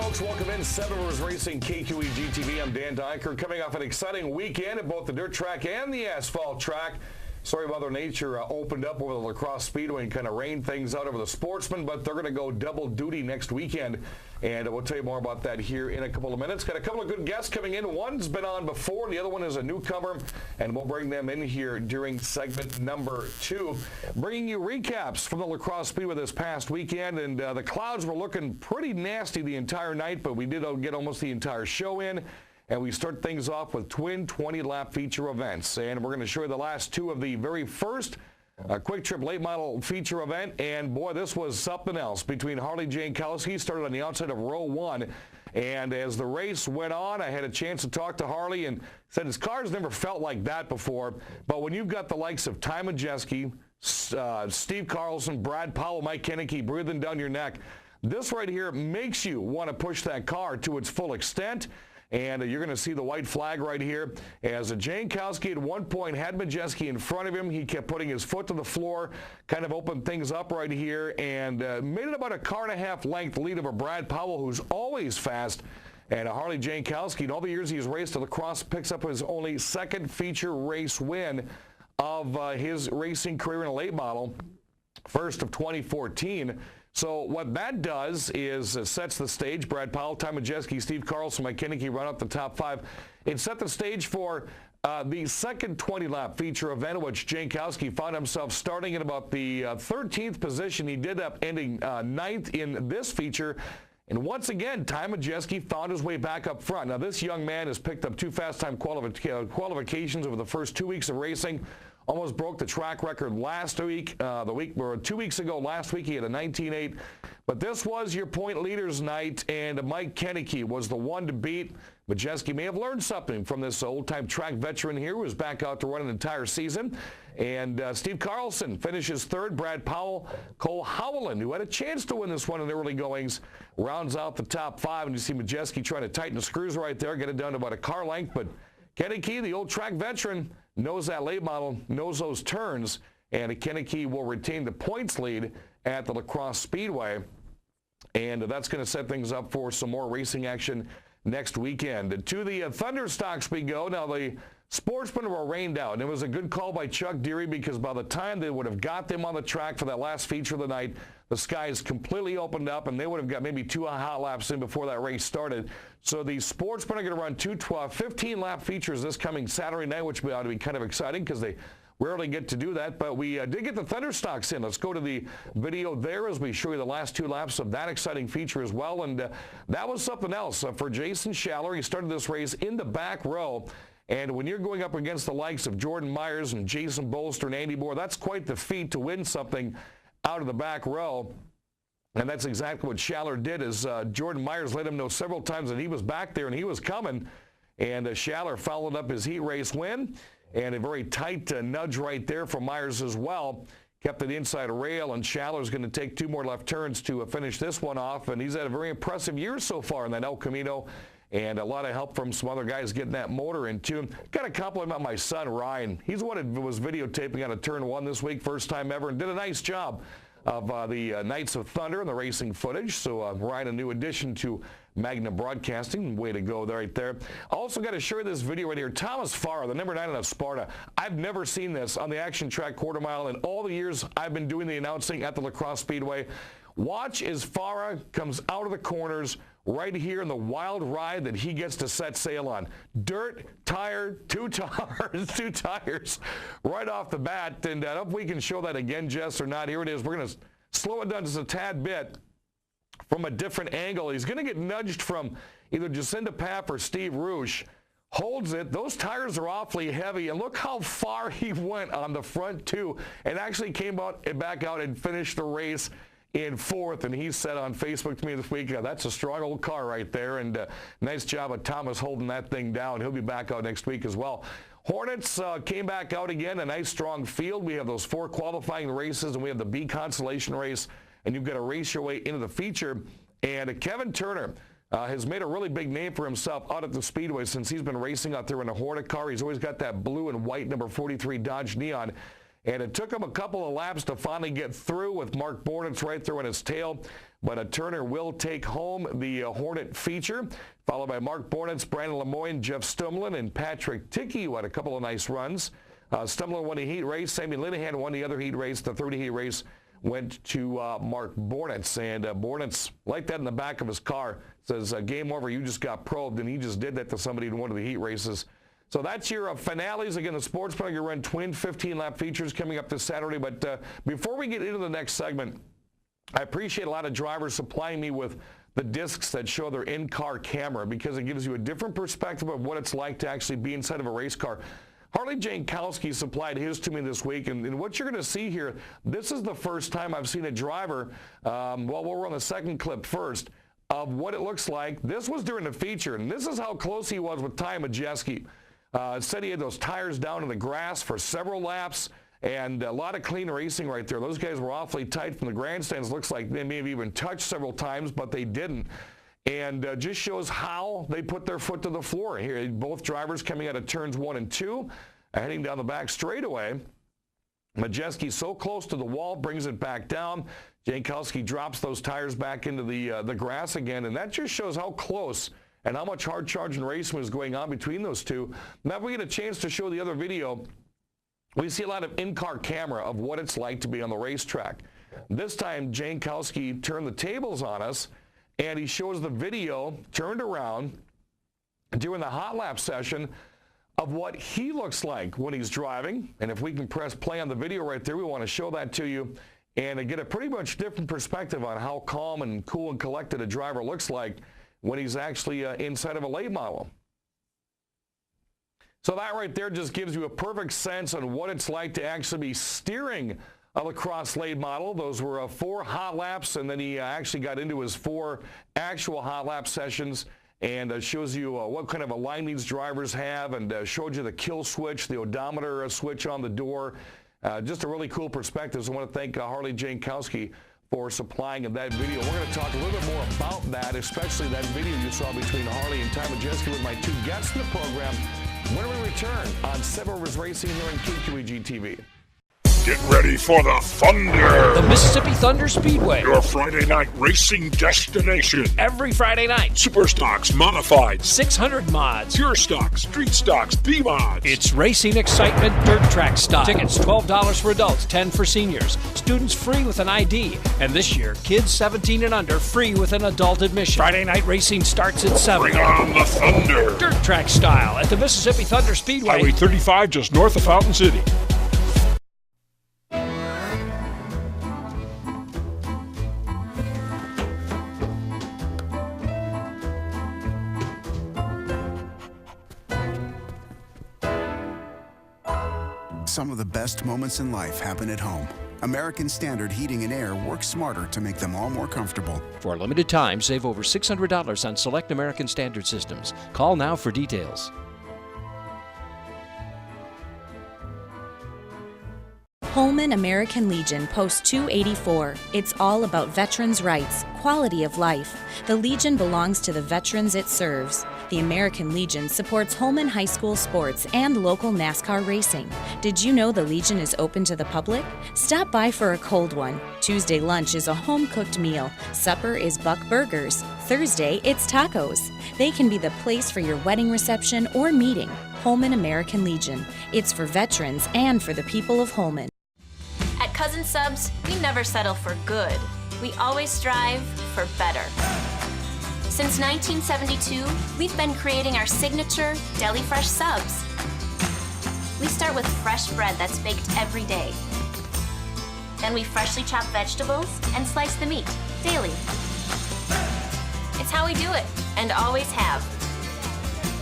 folks. Welcome in. Seven Rivers Racing, KQEG TV. I'm Dan Dyker. Coming off an exciting weekend at both the dirt track and the asphalt track. Sorry, Mother Nature opened up over the Crosse Speedway and kind of rained things out over the sportsmen, but they're going to go double duty next weekend. And we'll tell you more about that here in a couple of minutes. Got a couple of good guests coming in. One's been on before. The other one is a newcomer, and we'll bring them in here during segment number 2. Bringing you recaps from the La Crosse Speedway this past weekend. And the clouds were looking pretty nasty the entire night, but we did get almost the entire show in. And we start things off with twin 20-lap feature events. And we're going to show you the last two of the very first Quick Trip Late Model feature event. And, boy, this was something else between Harley Jankowski. Started on the outside of row 1. And as the race went on, I had a chance to talk to Harley and said his car's never felt like that before. But when you've got the likes of Ty Majeski, Steve Carlson, Brad Powell, Mike Kennecke breathing down your neck, this right here makes you want to push that car to its full extent. And you're going to see the white flag right here as Jankowski at one point had Majeski in front of him. He kept putting his foot to the floor, kind of opened things up right here, and made it about a car and a half length lead over Brad Powell, who's always fast. And Harley Jankowski, in all the years he's raced at La Crosse, picks up his only second feature race win of his racing career in a late model, first of 2014. So what that does is sets the stage. Brad Powell, Ty Majeski, Steve Carlson, Mike Kennecke run up the top 5. It set the stage for the second 20-lap feature event, which Jankowski found himself starting in about the 13th position. He did up ending 9th in this feature. And once again, Ty Majeski found his way back up front. Now, this young man has picked up 2 fast time qualifications over the first 2 weeks of racing. Almost broke the track record last week. 2 weeks ago, last week, he had a 19.8. But this was your point leaders night, and Mike Kennecke was the one to beat. Majeski may have learned something from this old-time track veteran here, who was back out to run an entire season. And Steve Carlson finishes third. Brad Powell, Cole Howland, who had a chance to win this one in the early goings, rounds out the top 5. And you see Majeski trying to tighten the screws right there, get it down to about a car length. But Kennecke, the old track veteran, knows that late model, knows those turns, and Kennecke will retain the points lead at the La Crosse Speedway. And that's going to set things up for some more racing action next weekend. To the Thunder stocks we go. Now, the sportsmen were rained out, and it was a good call by Chuck Deary, because by the time they would have got them on the track for that last feature of the night, the skies completely opened up, and they would have got maybe 2 hot laps in before that race started. So the sportsmen are going to run 2 15-lap features this coming Saturday night, which ought to be kind of exciting because they rarely get to do that. But we did get the Thunder stocks in. Let's go to the video there as we show you the last 2 laps of that exciting feature as well. And that was something else for Jason Schaller. He started this race in the back row. And when you're going up against the likes of Jordan Myers and Jason Bolster and Andy Moore, that's quite the feat to win something out of the back row. And that's exactly what Schaller did, as Jordan Myers let him know several times that he was back there and he was coming. And Schaller followed up his heat race win, and a very tight nudge right there from Myers as well. Kept it inside a rail, and Schaller's going to take 2 more left turns to finish this one off. And he's had a very impressive year so far in that El Camino, and a lot of help from some other guys getting that motor into him. Got to compliment my son, Ryan. He's the one who was videotaping out of turn 1 this week, first time ever, and did a nice job of the Knights of Thunder and the racing footage. So Ryan, a new addition to Magna Broadcasting. Way to go right there. Also got to share this video right here. Thomas Farah, the number 9 out of Sparta. I've never seen this on the Action Track quarter mile in all the years I've been doing the announcing at the La Crosse Speedway. Watch as Farah comes out of the corners right here in the wild ride that he gets to set sail on. Dirt, tire, 2 tires, 2 tires right off the bat. And I don't know if we can show that again, Jess, or not. Here it is. We're going to slow it down just a tad bit from a different angle. He's going to get nudged from either Jacinda Paff or Steve Rouge. Holds it. Those tires are awfully heavy. And look how far he went on the front 2 and actually came back out and finished the race in 4th, and he said on Facebook to me this week, that's a strong old car right there, and nice job of Thomas holding that thing down. He'll be back out next week as well. Hornets came back out again, a nice strong field. We have those 4 qualifying races, and we have the B consolation race, and you've got to race your way into the feature. And Kevin Turner has made a really big name for himself out at the Speedway since he's been racing out there in a Hornet car. He's always got that blue and white number 43 Dodge Neon. And it took him a couple of laps to finally get through with Mark Bornitz right there on his tail. but Turner will take home the Hornet feature, followed by Mark Bornitz, Brandon Lemoyne, Jeff Stumlin, and Patrick Tickey, who had a couple of nice runs. Stumlin won the heat race. Sammy Linehan won the other heat race. The 30 heat race went to Mark Bornitz, and Bornitz, like that in the back of his car, says, game over, you just got probed, and he just did that to somebody in one of the heat races. So that's your finales. Again, the Sports Car Run Twin 15-lap features coming up this Saturday. But before we get into the next segment, I appreciate a lot of drivers supplying me with the discs that show their in-car camera, because it gives you a different perspective of what it's like to actually be inside of a race car. Harley Jankowski supplied his to me this week, and what you're going to see here, this is the first time I've seen a driver, well, we'll run the second clip first, of what it looks like. This was during the feature, and this is how close he was with Ty Majeski. Said he had those tires down in the grass for several laps, and a lot of clean racing right there. Those guys were awfully tight from the grandstands. Looks like they may have even touched several times, but they didn't. And just shows how they put their foot to the floor. Here, both drivers coming out of turns 1 and 2, heading down the back straightaway. Majeski so close to the wall, brings it back down. Jankowski drops those tires back into the grass again, and that just shows how close and how much hard charging racing was going on between those two. Now, if we get a chance to show the other video, we see a lot of in-car camera of what it's like to be on the racetrack. This time, Jankowski turned the tables on us, and he shows the video turned around during the hot lap session of what he looks like when he's driving. And if we can press play on the video right there, we want to show that to you and get a pretty much different perspective on how calm and cool and collected a driver looks like when he's actually inside of a late model. So that right there just gives you a perfect sense on what it's like to actually be steering a Crosse Late Model. Those were 4 hot laps, and then he actually got into his 4 actual hot lap sessions, and shows you what kind of a line these drivers have, and showed you the kill switch, the odometer switch on the door. Just a really cool perspective. So I want to thank Harley Jankowski for supplying that video. We're going to talk a little bit more about that, especially that video you saw between Harley and Ty Majeski with my 2 guests in the program when we return on Seven Rivers Racing here on KQEG TV. Get ready for the Thunder! The Mississippi Thunder Speedway. Your Friday night racing destination. Every Friday night. Super stocks, modified. 600 mods. Pure stocks, street stocks, B-mods. It's racing excitement, dirt track style. Tickets $12 for adults, $10 for seniors. Students free with an ID. And this year, kids 17 and under free with an adult admission. Friday night racing starts at 7. Bring on the Thunder! Dirt track style at the Mississippi Thunder Speedway. Highway 35 just north of Fountain City. Some of the best moments in life happen at home. American Standard Heating and Air works smarter to make them all more comfortable. For a limited time, save over $600 on select American Standard systems. Call now for details. Holman American Legion Post 284. It's all about veterans' rights, quality of life. The Legion belongs to the veterans it serves. The American Legion supports Holman High School sports and local NASCAR racing. Did you know the Legion is open to the public? Stop by for a cold one. Tuesday lunch is a home-cooked meal. Supper is Buck Burgers. Thursday, it's tacos. They can be the place for your wedding reception or meeting. Holman American Legion. It's for veterans and for the people of Holman. At Cousin Subs, we never settle for good. We always strive for better. Since 1972, we've been creating our signature Deli Fresh subs. We start with fresh bread that's baked every day. Then we freshly chop vegetables and slice the meat daily. It's how we do it and always have.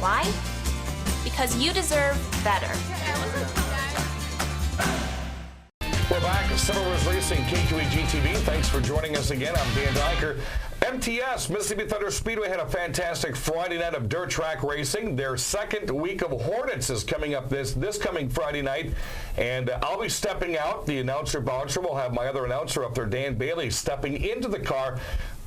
Why? Because you deserve better. We're back at Seven Rivers Racing, KQEG TV. Thanks for joining us again. I'm Dan Dyker. MTS, Mississippi Thunder Speedway, had a fantastic Friday night of dirt track racing. Their second week of Hornets is coming up this coming Friday night. And I'll be stepping out. The announcer bouncer will have my other announcer up there, Dan Bailey, stepping into the car.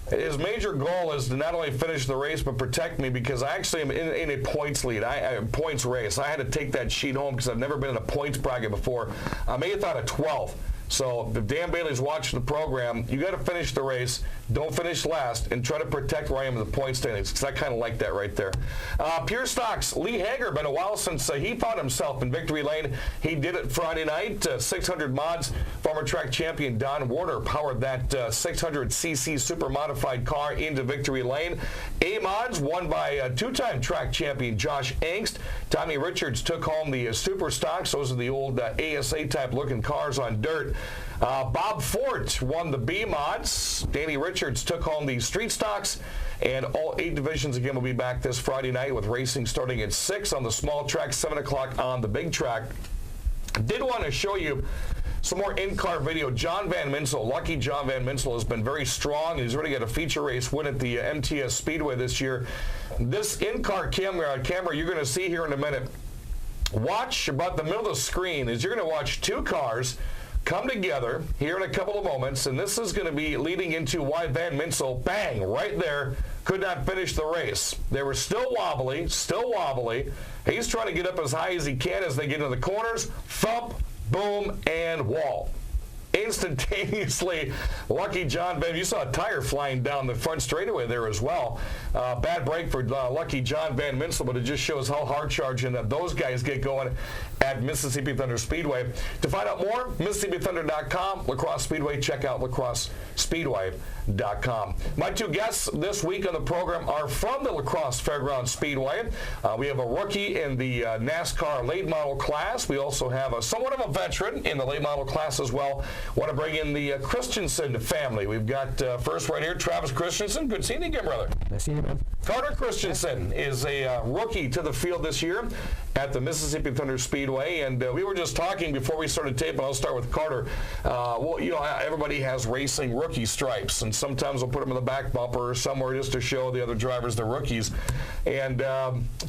His major goal is to not only finish the race, but protect me, because I actually am in a points lead, points race. I had to take that sheet home because I've never been in a points bracket before. I'm 8th out of 12. So if Dan Bailey's watching the program, you got to finish the race. don't finish last, and try to protect where I am in the point standings, because I kind of like that right there. Pure Stocks, Lee Hager, been a while since he found himself in victory lane. He did it Friday night, 600 mods. Former track champion Don Warner powered that 600cc super modified car into victory lane. A-Mods won by two-time track champion Josh Angst. Tommy Richards took home the Super Stocks. Those are the old ASA-type looking cars on dirt. Bob Fort won the B-Mods. Danny Richards took home the Street Stocks. And all 8 divisions again will be back this Friday night with racing starting at 6 on the small track, 7 o'clock on the big track. Did want to show you some more in-car video. John Van Minsel, lucky John Van Minsel, has been very strong. He's already got a feature race win at the MTS Speedway this year. This in-car camera you're going to see here in a minute. Watch about the middle of the screen is you're going to watch 2 cars come together here in a couple of moments, and this is going to be leading into why Van Minsel, bang, right there, could not finish the race. They were still wobbly. He's trying to get up as high as he can as they get into the corners. Thump, boom, and wall. Instantaneously, lucky John Van. You saw a tire flying down the front straightaway there as well. Bad break for lucky John Van Minsel, but it just shows how hard charging that those guys get going at Mississippi Thunder Speedway. To find out more, MississippiThunder.com, Lacrosse Speedway. Check out LacrosseSpeedway.com. My 2 guests this week on the program are from the Lacrosse Fairgrounds Speedway. We have a rookie in the NASCAR late model class. We also have somewhat of a veteran in the late model class as well. Want to bring in the Christenson family. We've got first right here, Travis Christenson. Good seeing you again, brother. Nice seeing you, man. Carter Christenson is a rookie to the field this year at the Mississippi Thunder Speedway, and we were just talking before we started taping. I'll start with Carter. Well, you know, everybody has racing rookie stripes, and sometimes we'll put them in the back bumper or somewhere just to show the other drivers they're rookies. And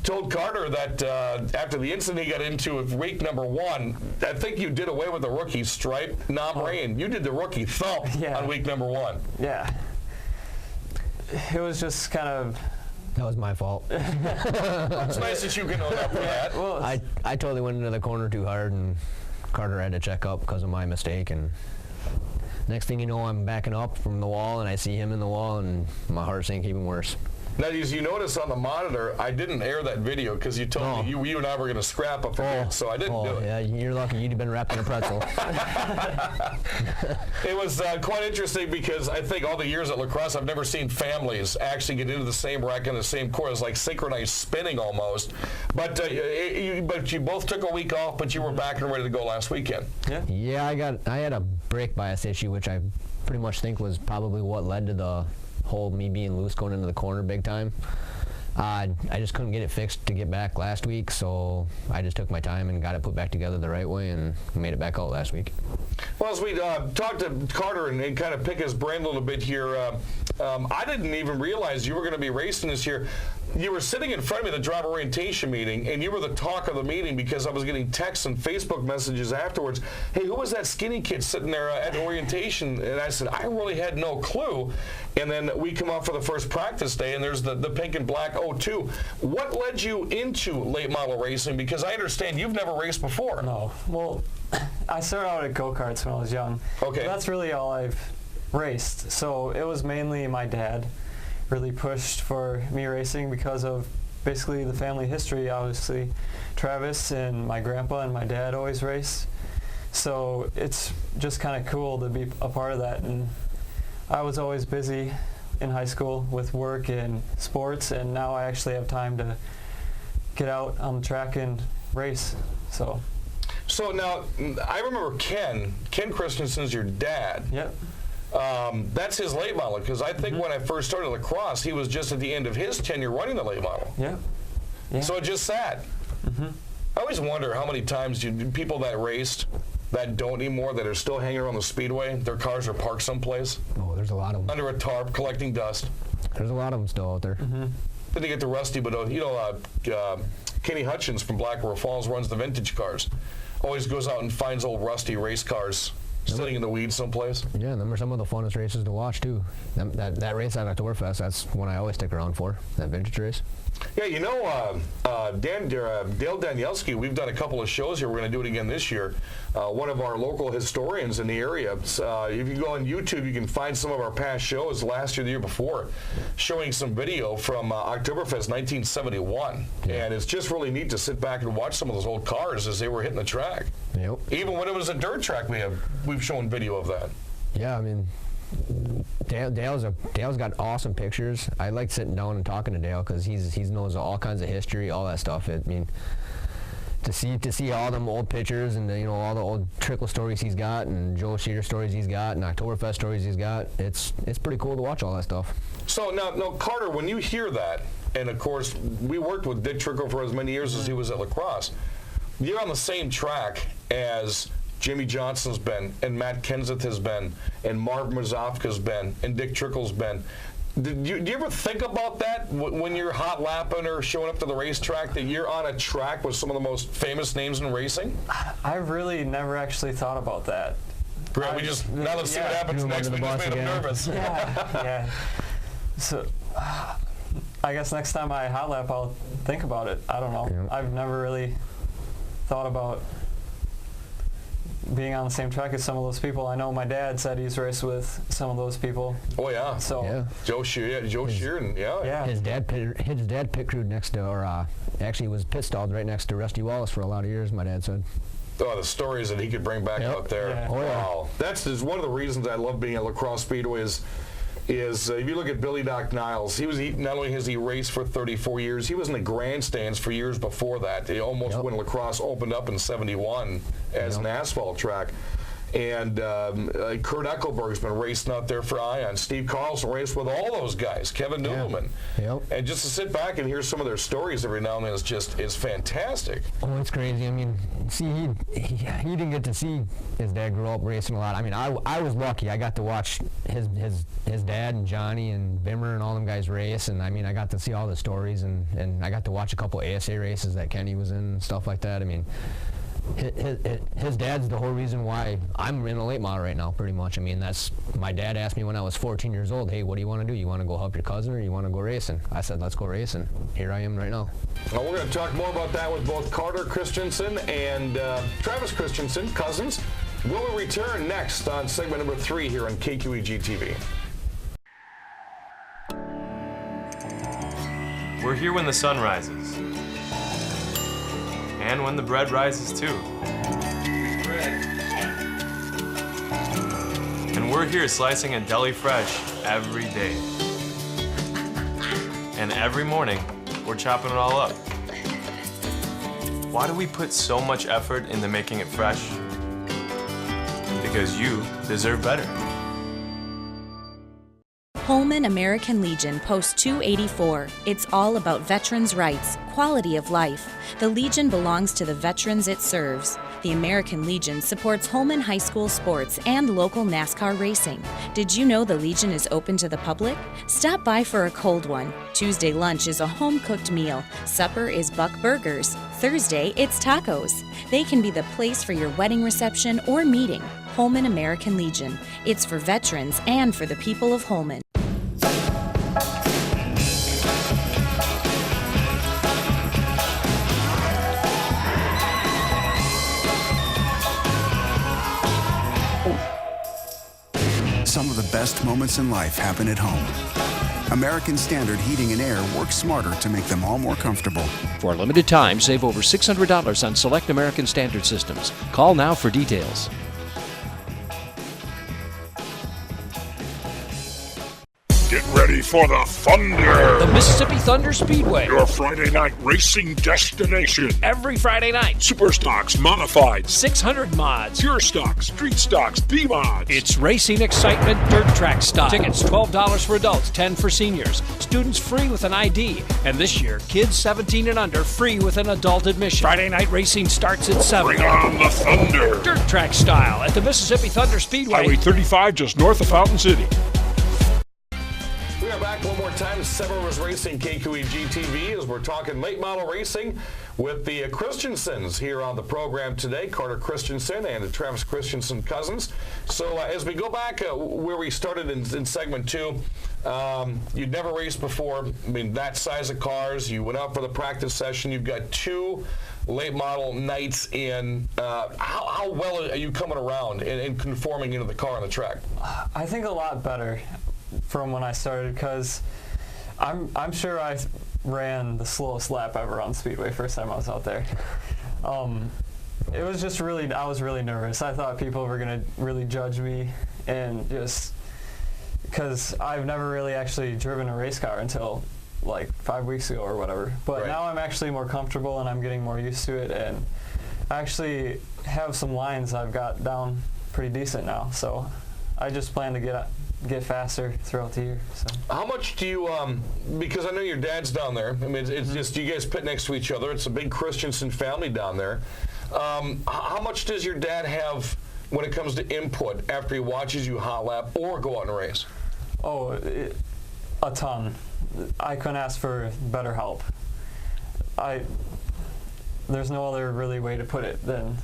told Carter that after the incident he got into of week number 1, I think you did away with the rookie stripe nombre, and you did the rookie thump on week number 1. Yeah. It was just kind of... That was my fault. It's nice that you can own up for that. Well, I totally went into the corner too hard, and Carter had to check up because of my mistake. And next thing you know, I'm backing up from the wall, and I see him in the wall, and my heart sank even worse. Now, as you notice on the monitor, I didn't air that video because you told me you and I were going to scrap up again, so I didn't do it. Yeah, you're lucky. You'd have been wrapped in a pretzel. It was quite interesting because I think all the years at lacrosse, I've never seen families actually get into the same rack in the same course, like synchronized spinning almost. But you both took a week off, but you were back and ready to go last weekend. Yeah, I had a brake bias issue, which I pretty much think was probably what led to the whole me being loose going into the corner big time. I just couldn't get it fixed to get back last week, so I just took my time and got it put back together the right way and made it back out last week. Well, as we talked to Carter and kind of pick his brain a little bit here, I didn't even realize you were going to be racing this year. You were sitting in front of me at the driver orientation meeting, and you were the talk of the meeting because I was getting texts and Facebook messages afterwards. Hey, who was that skinny kid sitting there at orientation? And I said, I really had no clue. And then we come out for the first practice day, and there's the pink and black 02. What led you into late model racing? Because I understand you've never raced before. No. Well, I started out at go-karts when I was young. Okay. That's really all I've raced. So it was mainly my dad really pushed for me racing because of basically the family history. Obviously, Travis and my grandpa and my dad always raced. So it's just kind of cool to be a part of that. And I was always busy in high school with work and sports, and now I actually have time to get out on the track and race. So now, I remember Ken Christensen's your dad. Yep. That's his late model, because I think when I first started lacrosse, he was just at the end of his tenure running the late model. Yeah. So it just sat. I always wonder how many times people that raced that don't anymore, that are still hanging around the speedway, their cars are parked someplace. Oh, there's a lot of them. Under a tarp, collecting dust. There's a lot of them still out there. Then you get the rusty, but Kenny Hutchins from Black River Falls runs the vintage cars. Always goes out and finds old rusty race cars sitting in the weeds someplace. Yeah, them are some of the funnest races to watch too. That race at Oktoberfest, that's one I always stick around for, that vintage race. Yeah, you know, Dale Danielski, we've done a couple of shows here. We're going to do it again this year. One of our local historians in the area. If you go on YouTube, you can find some of our past shows last year, the year before, showing some video from Oktoberfest 1971. Yeah. And it's just really neat to sit back and watch some of those old cars as they were hitting the track. Yep. Even when it was a dirt track, we've shown video of that. Yeah, I mean, Dale's got awesome pictures. I like sitting down and talking to Dale because he knows all kinds of history, all that stuff. I mean, to see all them old pictures and all the old trickle stories he's got and Joe Sheeter stories he's got and Oktoberfest stories he's got, it's pretty cool to watch all that stuff. So now Carter, when you hear that, and of course we worked with Dick Trickle for as many years as he was at La Crosse, you're on the same track as Jimmy Johnson's been, and Matt Kenseth has been, and Marv Mazofka's been, and Dick Trickle's been. Do you ever think about that when you're hot lapping or showing up to the racetrack, that you're on a track with some of the most famous names in racing? I've really never actually thought about that. Great, now let's see what happens next. We just made him nervous. Yeah. So I guess next time I hot lap, I'll think about it. I don't know. Yeah. I've never really thought about being on the same track as some of those people. I know my dad said he's raced with some of those people. Oh yeah. So yeah. Joe Sheeran, yeah. His dad pit crewed next to, or actually was pit stalled right next to Rusty Wallace for a lot of years, my dad said. Oh, the stories that he could bring back out there. Yeah. Oh, yeah. Wow. That's one of the reasons I love being at La Crosse Speedway is if you look at Billy Doc Niles, not only has he raced for 34 years, he was in the grandstands for years before that. He almost when La Crosse opened up in '71 as an asphalt track. And Kurt Eckelberg's been racing out there for Ion. Steve Carlson raced with all those guys, Kevin Newman. Yep. And just to sit back and hear some of their stories every now and then is fantastic. Oh, it's crazy. I mean, see, he didn't get to see his dad grow up racing a lot. I mean, I was lucky. I got to watch his dad and Johnny and Bimmer and all them guys race. And I mean, I got to see all the stories and I got to watch a couple ASA races that Kenny was in and stuff like that. I mean, his dad's the whole reason why I'm in a late model right now, pretty much. I mean, my dad asked me when I was 14 years old, hey, what do you want to do? You want to go help your cousin or you want to go racing? I said, let's go racing. Here I am right now. Well, we're going to talk more about that with both Carter Christenson and Travis Christenson, cousins. We'll return next on segment number 3 here on KQEG TV. We're here when the sun rises. And when the bread rises too. And we're here slicing a deli fresh every day. And every morning, we're chopping it all up. Why do we put so much effort into making it fresh? Because you deserve better. Holman American Legion Post 284. It's all about veterans' rights, quality of life. The Legion belongs to the veterans it serves. The American Legion supports Holman High School sports and local NASCAR racing. Did you know the Legion is open to the public? Stop by for a cold one. Tuesday lunch is a home-cooked meal. Supper is Buck Burgers. Thursday, it's tacos. They can be the place for your wedding reception or meeting. Holman American Legion. It's for veterans and for the people of Holman. Some of the best moments in life happen at home. American Standard Heating and Air works smarter to make them all more comfortable. For a limited time, save over $600 on select American Standard systems. Call now for details. Get ready for the Thunder! The Mississippi Thunder Speedway. Your Friday night racing destination. Every Friday night. Super stocks, modified. 600 mods. Pure stocks, street stocks, B-mods. It's racing excitement, dirt track style. Tickets $12 for adults, $10 for seniors. Students free with an ID. And this year, kids 17 and under free with an adult admission. Friday night racing starts at 7. Bring on the Thunder! Dirt track style at the Mississippi Thunder Speedway. Highway 35 just north of Fountain City. We are back back one more time. Several of us racing KQEG TV as we're talking late model racing with the Christensons here on the program today, Carter Christenson and the Travis Christenson cousins. So as we go back where we started in segment 2, you'd never raced before. I mean, that size of cars. You went out for the practice session. You've got 2 late model nights in. How well are you coming around and conforming into the car on the track? I think a lot better from when I started, because I'm sure I ran the slowest lap ever on Speedway first time I was out there. It was just really, I was really nervous. I thought people were going to really judge me, and just because I've never really actually driven a race car until like 5 weeks ago or whatever. But right. Now I'm actually more comfortable and I'm getting more used to it, and I actually have some lines I've got down pretty decent now. So I just plan to get faster throughout the year. So. How much do you, because I know your dad's down there. I mean, it's just you guys pit next to each other. It's a big Christensen family down there. How much does your dad have when it comes to input after he watches you hot lap or go out and race? Oh, a ton. I couldn't ask for better help. There's no other really way to put it than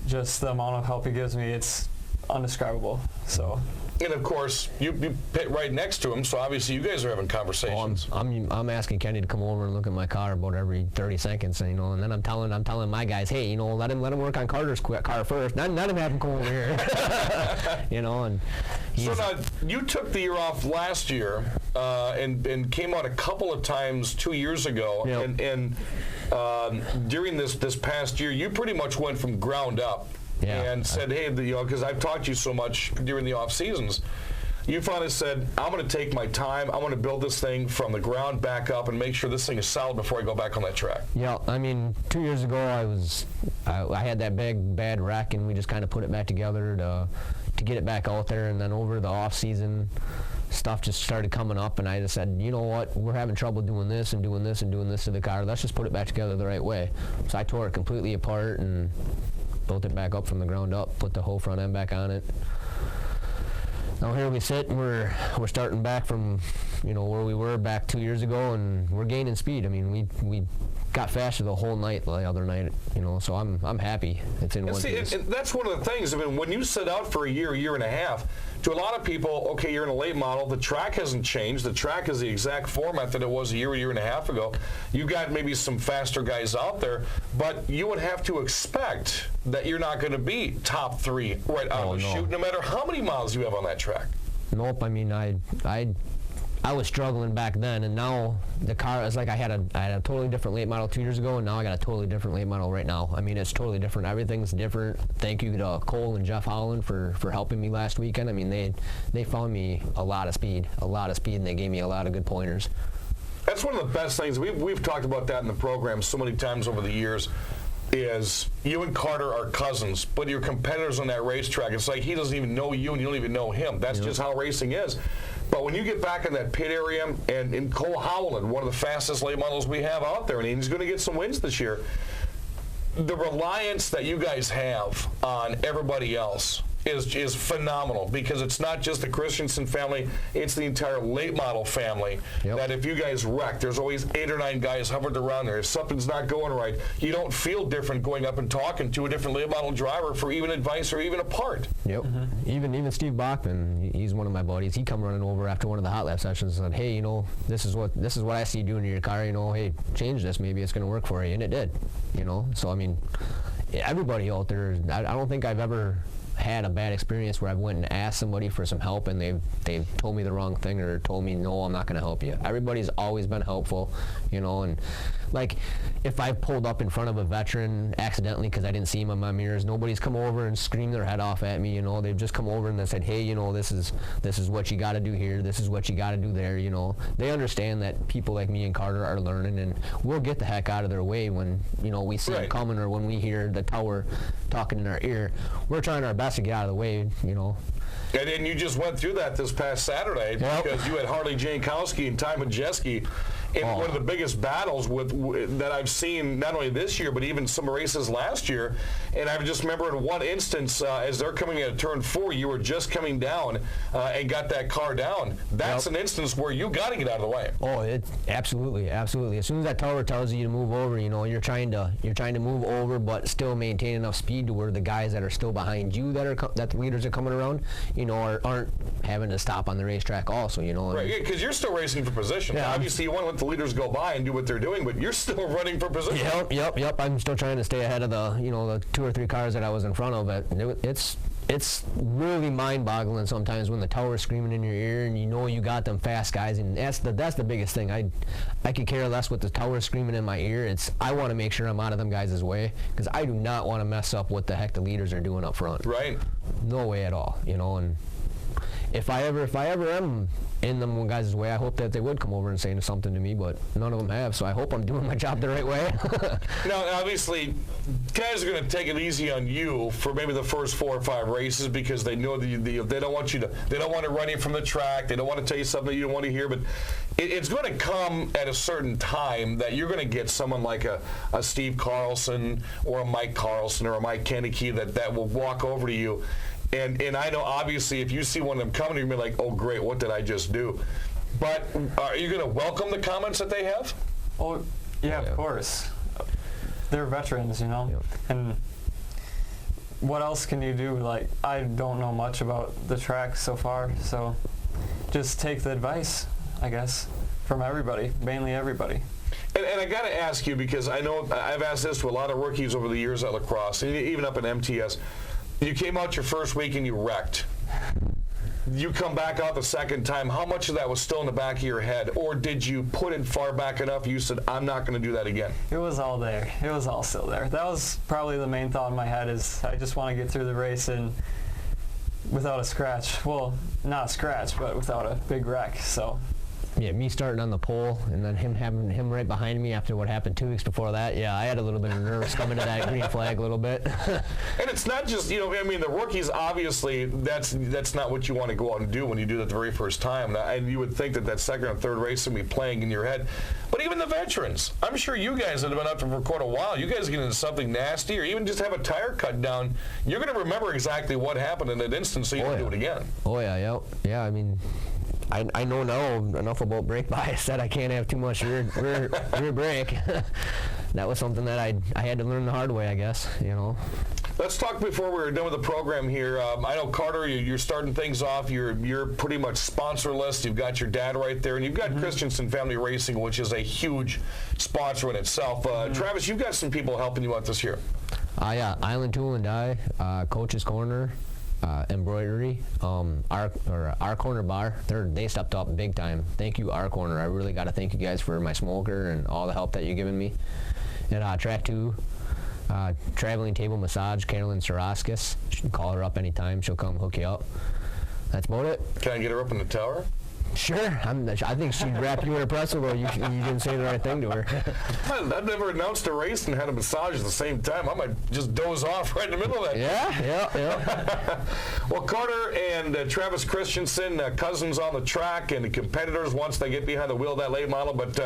just the amount of help he gives me. It's undescribable. So. And of course, you pit right next to him, so obviously you guys are having conversations. I'm asking Kenny to come over and look at my car about every 30 seconds, and then I'm telling my guys, hey, let him work on Carter's car first. Not him have him come over here. And so now you took the year off last year and came out a couple of times 2 years ago, yep. and during this past year, you pretty much went from ground up. Yeah, and said, hey, because I've taught you so much during the off seasons, you finally said, I'm going to take my time. I'm going to build this thing from the ground back up and make sure this thing is solid before I go back on that track. Yeah, I mean, 2 years ago I had that big bad wreck, and we just kind of put it back together to get it back out there. And then over the off season, stuff just started coming up, and I just said, you know what, we're having trouble doing this and doing this and doing this to the car. Let's just put it back together the right way. So I tore it completely apart and built it back up from the ground up, put the whole front end back on it. Now here we sit, and we're starting back from where we were back 2 years ago, and we're gaining speed. I mean, we got faster the whole night the other night, so I'm happy. It's in one piece. And that's one of the things. I mean, when you sit out for a year and a half, to a lot of people, okay, you're in a late model. The track hasn't changed. The track is the exact format that it was a year and a half ago. You got maybe some faster guys out there, but you would have to expect that you're not going to be top 3 right out of the chute, no matter how many miles you have on that track. Nope. I mean, I was struggling back then, and now the car is like I had a totally different late model 2 years ago, and now I got a totally different late model right now. I mean, it's totally different. Everything's different. Thank you to Cole and Jeff Holland for helping me last weekend. I mean, they found me a lot of speed, and they gave me a lot of good pointers. That's one of the best things. We've talked about that in the program so many times over the years. Is you and Carter are cousins, but you're competitors on that racetrack. It's like he doesn't even know you, and you don't even know him. That's just how racing is. But when you get back in that pit area, and Cole Howland, one of the fastest late models we have out there, and he's going to get some wins this year, the reliance that you guys have on everybody else is phenomenal, because it's not just the Christensen family, it's the entire late model family. Yep. That if you guys wreck, there's always 8 or 9 guys hovered around there. If something's not going right, you don't feel different going up and talking to a different late model driver for even advice or even a part. Yep. Mm-hmm. Even Steve Bachman, he's one of my buddies. He come running over after one of the hot lap sessions and said, hey, this is what I see you doing in your car. Hey, change this. Maybe it's going to work for you, and it did. So I mean, everybody out there. I don't think I've ever had a bad experience where I went and asked somebody for some help and they've told me the wrong thing or told me, no, I'm not going to help you. Everybody's always been helpful, and like if I pulled up in front of a veteran accidentally because I didn't see him in my mirrors, nobody's come over and screamed their head off at me. They've just come over and they said, hey, this is what you got to do here, this is what you got to do there. They understand that people like me and Carter are learning, and we'll get the heck out of their way when we see them coming, or when we hear the tower talking in our ear. We're trying our best to get out of the way. And then you just went through that this past Saturday, because you had Harley Jankowski and Ty Majeski, in one of the biggest battles that I've seen, not only this year, but even some races last year. And I just remember in one instance, as they're coming at turn 4, you were just coming down and got that car down. That's an instance where you got to get out of the way. Oh, absolutely. As soon as that tower tells you to move over, you're trying to move over, but still maintain enough speed to where the guys that are still behind you, that the leaders are coming around, aren't having to stop on the racetrack also, Right, because you're still racing for position. Yeah, obviously, you want to let the leaders go by and do what they're doing, but you're still running for position. Yep. I'm still trying to stay ahead of the 2 or 3 cars that I was in front of. It's really mind-boggling sometimes when the tower's screaming in your ear and you got them fast guys, and that's the biggest thing. I could care less what the tower's screaming in my ear. I want to make sure I'm out of them guys' way, because I do not want to mess up what the heck the leaders are doing up front. Right. No way at all, and if I ever am in them guys' way, I hope that they would come over and say something to me, but none of them have, so I hope I'm doing my job the right way. Now, obviously, guys are going to take it easy on you for maybe the first 4 or 5 races, because they know that they don't want to run you from the track. They don't want to tell you something that you don't want to hear, but it's going to come at a certain time that you're going to get someone like a Steve Carlson or a Mike Carlson or a Mike Kennedy that will walk over to you. And I know, obviously, if you see one of them coming, you're going to be like, oh, great, what did I just do? But are you going to welcome the comments that they have? Oh, yeah, of course. They're veterans, Yep. And what else can you do? Like, I don't know much about the track so far, so just take the advice, I guess, from everybody, mainly everybody. And I got to ask you, because I know I've asked this to a lot of rookies over the years at La Crosse, and even up at MTS. You came out your first week and you wrecked. You come back out the second time. How much of that was still in the back of your head? Or did you put it far back enough you said, I'm not going to do that again? It was all there. It was all still there. That was probably the main thought in my head, is I just want to get through the race and without a scratch. Well, not a scratch, but without a big wreck. So. Yeah, me starting on the pole and then having him right behind me after what happened 2 weeks before that. Yeah, I had a little bit of nerves coming to that green flag a little bit. And it's not just, the rookies, obviously, that's not what you want to go out and do when you do that the very first time. And you would think that second or third race would be playing in your head. But even the veterans, I'm sure you guys that have been out there for quite a while, you guys get into something nasty or even just have a tire cut down, you're going to remember exactly what happened in that instance so you don't do it again. Oh, yeah. I mean, I know now enough about brake bias that I can't have too much rear brake. That was something that I had to learn the hard way, I guess, Let's talk before we're done with the program here. I know, Carter, you're starting things off. You're pretty much sponsorless. You've got your dad right there, and you've got Christenson Family Racing, which is a huge sponsor in itself. Travis, you've got some people helping you out this year. Yeah, Island Tool and Die, Coach's Corner, Embroidery, our Corner Bar. They stepped up big time. Thank you, Our Corner. I really got to thank you guys for my smoker and all the help that you've given me. And Track 2, Traveling Table Massage, Carolyn Saraskis. You can call her up anytime. She'll come hook you up. That's about it. Can I get her up in the tower? Sure. I think she'd wrap you in a pretzel, or you didn't say the right thing to her. I've never announced a race and had a massage at the same time. I might just doze off right in the middle of that. Yeah. Well, Carter and Travis Christenson, cousins on the track and competitors once they get behind the wheel of that late model. But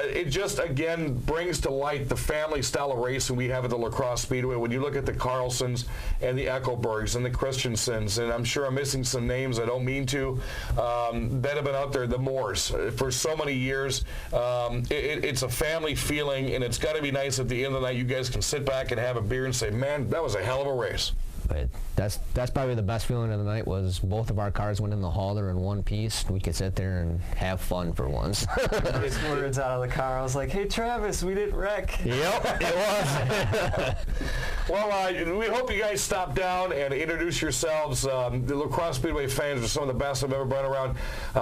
it just, again, brings to light the family style of racing we have at the La Crosse Speedway. When you look at the Carlsons and the Eckelbergs and the Christensens, and I'm sure I'm missing some names I don't mean to, that have been out there, the Moores, for so many years. It's a family feeling, and it's got to be nice at the end of the night you guys can sit back and have a beer and say, man, that was a hell of a race. But that's probably the best feeling of the night, was both of our cars went in the hauler in one piece. We could sit there and have fun for once. These words out of the car. I was like, hey, Travis, we didn't wreck. Yep, it was. Well, we hope you guys stop down and introduce yourselves. The La Crosse Speedway fans are some of the best I've ever been around.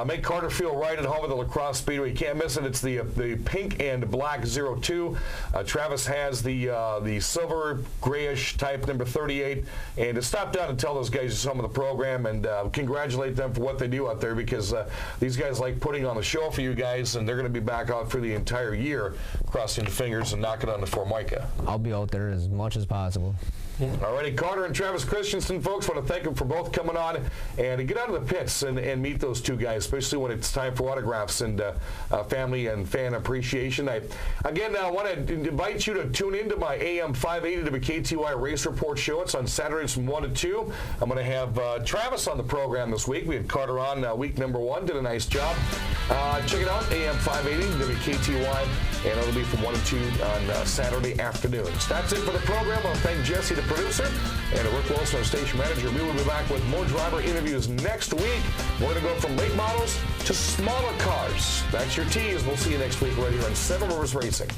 Make Carter feel right at home at the La Crosse Speedway. You can't miss it. It's the pink and black 02. Travis has the silver grayish type number 38. And to stop down and tell those guys some of the program and congratulate them for what they do out there, because these guys like putting on the show for you guys, and they're going to be back out for the entire year, crossing the fingers and knocking on the Formica. I'll be out there as much as possible. possible. Yeah. All righty, Carter and Travis Christenson, folks, want to thank them for both coming on and to get out of the pits and meet those two guys, especially when it's time for autographs and family and fan appreciation. I want to invite you to tune into my AM 580 WKTY Race Report show. It's on Saturdays from 1 to 2. I'm going to have Travis on the program this week. We had Carter on week number 1, did a nice job. Check it out, AM 580 WKTY, and it'll be from 1 to 2 on Saturday afternoons. That's it for the program. I want to thank Jesse, the producer, and Rick Wilson, our station manager. We will be back with more driver interviews next week. We're going to go from late models to smaller cars. That's your tease. We'll see you next week right here on Seven Rivers Racing.